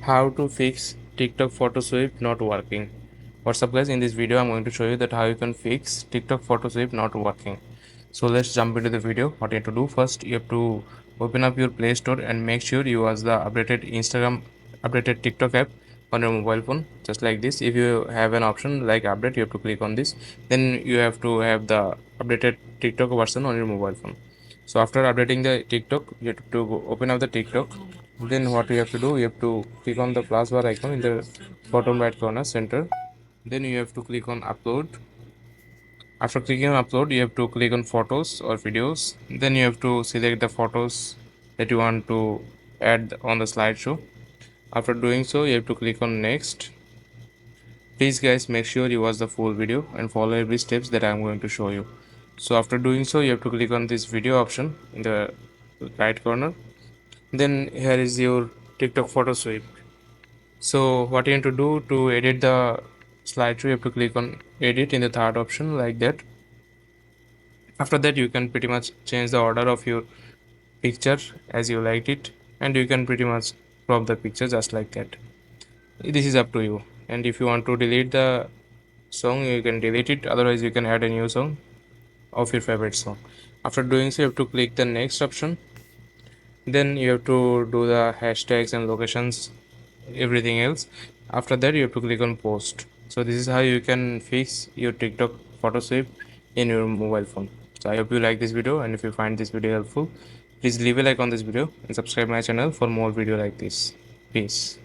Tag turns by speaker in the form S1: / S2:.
S1: How to fix TikTok photo sweep not working. What's up guys, in this video I'm going to show you that how you can fix TikTok photo sweep not working. So let's jump into the video. What you have to do, first you have to open up your Play Store and make sure you use the updated TikTok app on your mobile phone, just like this. If you have an option like update, you have to click on this, then you have to have the updated TikTok version on your mobile phone. So after updating the TikTok, you have to open up the TikTok. Then what you have to do, you have to click on the plus bar icon in the bottom right corner center. Then you have to click on upload. After clicking on upload, you have to click on photos or videos. Then you have to select the photos that you want to add on the slideshow. After doing so, you have to click on next. Please guys, make sure you watch the full video and follow every steps that I am going to show you. So after doing so, you have to click on this video option in the right corner. Then here is your TikTok photo sweep. So what you need to do to edit the slideshow, you have to click on edit in the third option like that. After that, you can pretty much change the order of your picture as you liked it, and you can pretty much crop the picture just like that. This is up to you. And if you want to delete the song, you can delete it, otherwise you can add a new song of your favorite song. After doing so, you have to click the next option. Then you have to do the hashtags and locations, everything else. After that, you have to click on post. So this is how you can fix your TikTok photo sweep in your mobile phone. So I hope you like this video, and if you find this video helpful, please leave a like on this video and subscribe my channel for more video like this. Peace.